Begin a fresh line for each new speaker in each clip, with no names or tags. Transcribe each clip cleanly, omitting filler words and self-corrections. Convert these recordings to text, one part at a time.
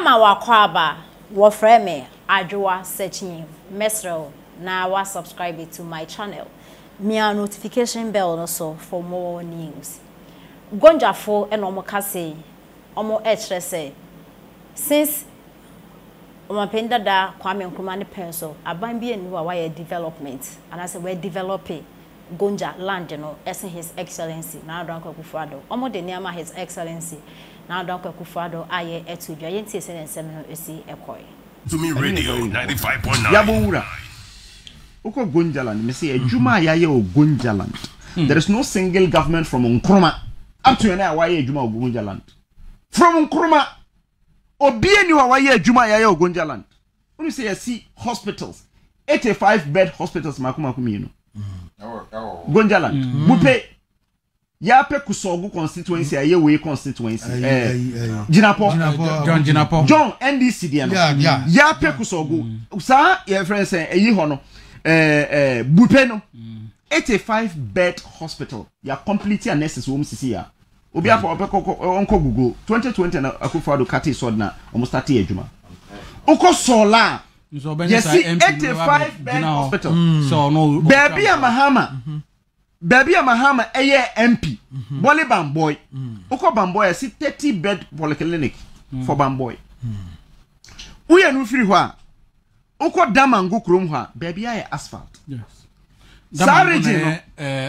ama wakwaba wo frame Addo searching mesro na wa subscribe to my channel. Me a notification bell also for more news. Gonja fo eno kase omo say since penda da Kwame Nkrumah ne penso aban bi enu wa development and I say we developing Gonja land no as his excellency na Akuffo Addo omo de niama his excellency na Akuffo Addo aye etu dwa yenti se nsem no esi ekoy
to me radio 95.9
Yabura uko Gonja land me say adwuma ya o Gonja land. There is no single government from Nkrumah up to now why adwuma o Gonja land from Nkrumah obi eni wa why adwuma ya o Gonja land. When you say you see hospitals 85 bed hospitals makumakumi you know Gonja land bupe ya pe kusogu constituency aye we constituency John NDC dia no ya pe kusogu sa your friend say eyi ho no bupe no 85 bed hospital ya complete analysis wo msisi ya obi afa onko Google 2020 na Akuffo Addo kati so na o start adwuma uko sola yes 85 bed hospital
so no
baby Mahama eye MP Boli Bamboy uko Bamboy si 30 bed polyclinic for Bamboy uye no free ho uko Damangu krom ho baby aye asphalt
yes
Sariji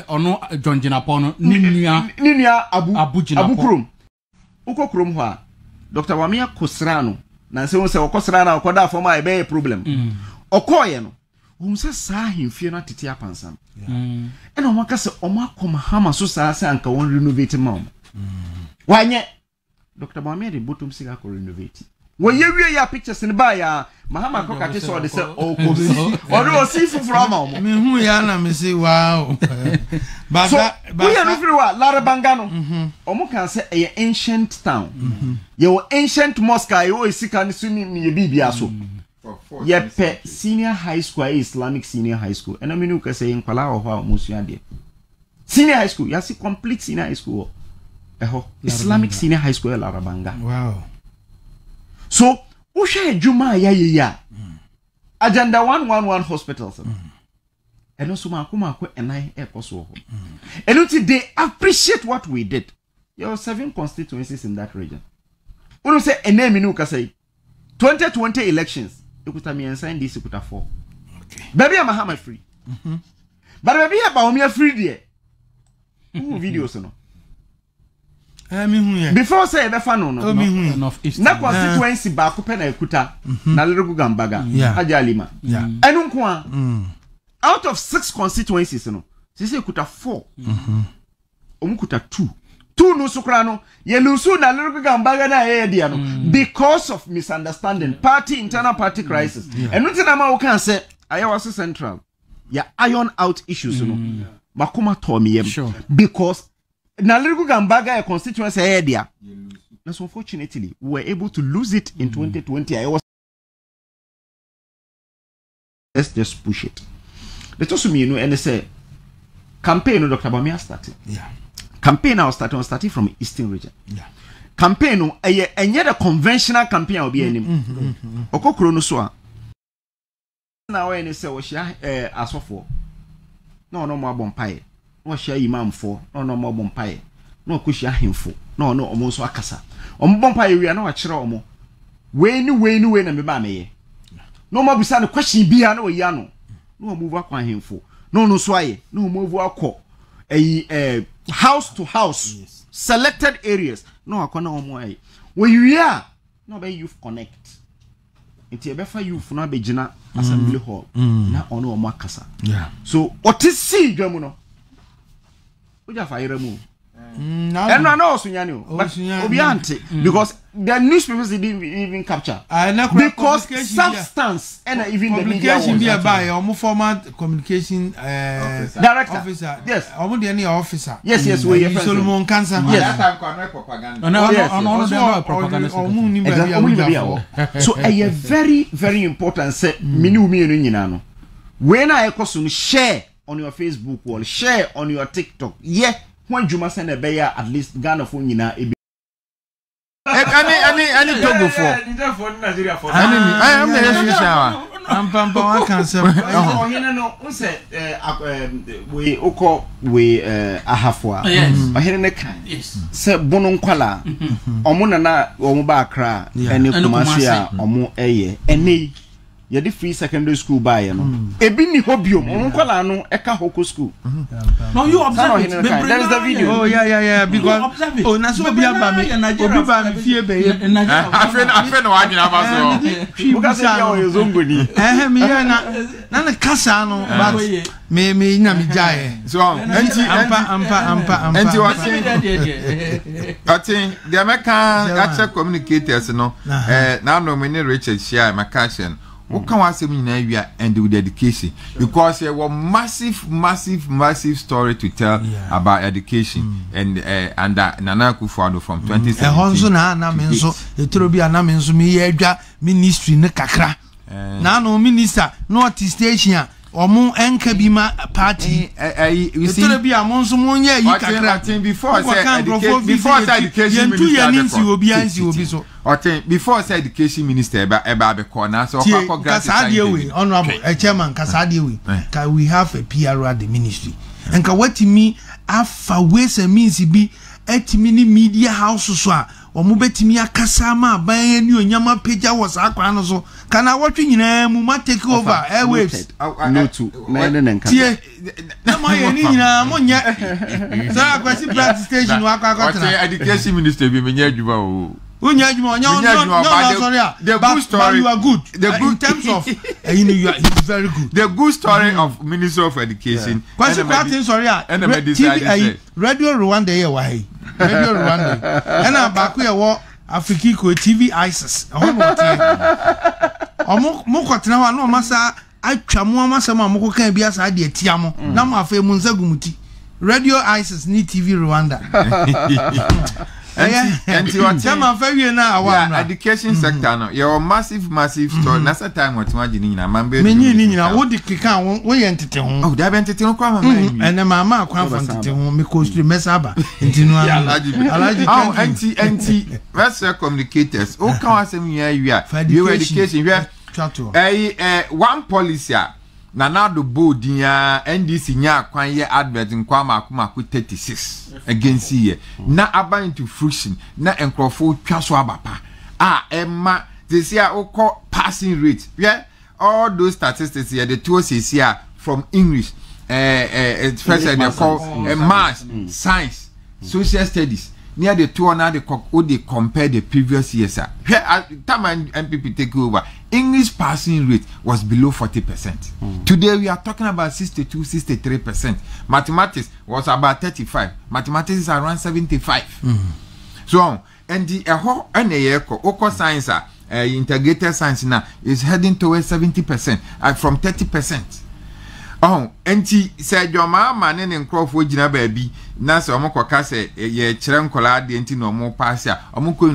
ono John Jinapo ninua
abu krom uko krom ho Dr. Bawumia Kosrano na se won se okosrana okoda forma e be problem okoye no unse saa himfie na tete apansam ena o maka se o makoma hama so saa se anka won renovate ma wanye Dr. Bawumia de bottom siga ko renovate wo ye wie ya pictures ni ba ya mahama ko kate so de se o ko si o do si fufura ma mo
me hu ya na me say wow
bada we ya no free wa Larabanga no o mo kan se e ancient town ye o ancient mosque ayo o sika ni suni ni ye bibia so Yepe senior high school Islamic senior high school and I mean you can say in Kwala or Musuade senior high school you see complete senior high school Islamic senior high school Larabanga.
Wow.
So usha juma ya agenda 111 hospitals and also makuma and I so and they appreciate what we did. There are 7 constituencies in that region. When you say a name you can say 2020 elections ikuta me sign this ikuta 4 okay baby Mahama free but baby Bawumia free there videos no
me hu
before say be fa no na constituency ba ko pe na ikuta na Leregu Gambaga Ajalima enu nko a out of 6 constituencies no say ikuta 4 omukuta 2 no sukrano ye lusu na Leregu Gambaga na dia no because of misunderstanding internal party crisis and nothing na ma wo kan say ayawaso central ya iron out issues no makoma tomiyem because na Leregu Gambaga a constituency dia and so unfortunately we were able to lose it in 2020. Let's just push it. Let us me and say campaign Dr. Bawumia started campaign now starting from Eastern region. Campaign no enye the conventional campaign will be anim. Okokro no so a. Na we ni say wo hia asofo. No mo abompai. Wo hia imam fo. No mo abompai. No okohia hemfo. No omo so akasa. Omo bompai wi na wa kire omo. We ni na me ba meye. No mo busa no question bia na wo ya no. No move akwa hemfo. No so aye. No move akọ house to house selected areas no akona omo ai when you hear no be youth connect enti e be fa youth no abegina assembly hall na ono omo akasa so what is see dwamu no oja fa yere mu no no osunyane o but obiante because the newspapers didn't even capture because substance and even the media
be by omo former communication
director
officer
yes
omo de any officer
yes we are
Solomon Cancer
yes
propaganda
so a very very important say mini nyina no when I ekoso share on your Facebook wall share on your TikTok when Juma send a bear at least Ghana phone nyina
Any Togo for. I am the shower.
Pampa one can say
we oko we ahafwa ohene kan se bono nkwala omo na omo ba akra ene kumasi a omo eye ene ye the free secondary school buy no ebi ni hobiom omo nkwala no eka hoko school
no you observe it
there is the video
oh yeah because oh na so obi aba me obi ba me fie be ye
afen no adwina ba so
because ya o yezongoni
me na kasa no but me na me jae
so anti the American actual communicators no na no me ne Richard share my cashion who can was saying and with education because there was massive story to tell about education and Nana Akuffo from 2017
na me nso etrobi ana me nso me yedwa ministry ne kakra na no minister north station omo enka bi ma party
you see
etrobi amonso monye yi kakra
before say education minister
obi so
before say education minister eba be call na so kwakọ grant
we honorable chairman kasade we can we have a PRO at the ministry and ka watimi afa ways and means bi etimi ni media house so a omo betimi akasa ma aban ni onyama pagya was akwa no so kana watwe nyina mu ma take over airwaves
no to na nka
na ma ye ni nyina mo nya so akwasi practice station wa akwa
tena education minister bi menya adwuma o
the good story you are good in terms of you are very good
the good story of Minister of Education
question sorry TV Radio Rwanda here why Radio Rwanda and abaku ye wo Afrikiko TV ISIS mo kwatena wa no masa atwa mo amasema mo kan bia sa de atia mo na mo afa mu nsagumuti Radio ISIS ni TV Rwanda
education sector no your massive story na that time what imagine nyina mambe
menyi ni nyina wo dikeka wo ye ntete ho
oh da be ntete ho kwa mama
ene mama akwa fa ntete ho me ko stream mesaba ntinu alaji
oh anti let's communicators o kan asem nya you education one policy na do board ya NDC nya kwan ye advert nkwa maku 36 against here na aba into fruition na enkrofo twaso abapa emma this year oko passing rate all those statistics here the two says here from English first they call math science social studies near the two now they compare the previous years time MPP take over English passing rate was below 40%. Today we are talking about 62-63%. Mathematics was about 35. Mathematics is around 75. So and the oko science integrated science now is heading towards 70% from 30%. Oh, enti said your mama and Crawford Jina baby, Nasa Omoka say ye Chirankola, the enti no more pass ya, Omoko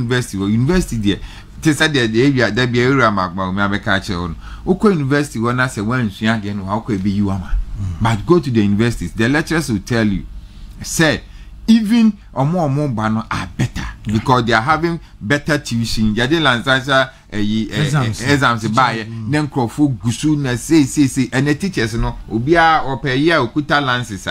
University there. Said the area that be area Bawumia catch on. Oko University when I say when she again how could be you ama. But go to the universities, the lecturers will tell you, say even more bano are better because they are having better tuition. Yade lanzaja exams by then Crawford gusu na say and the teachers no ubia or per year okuta lances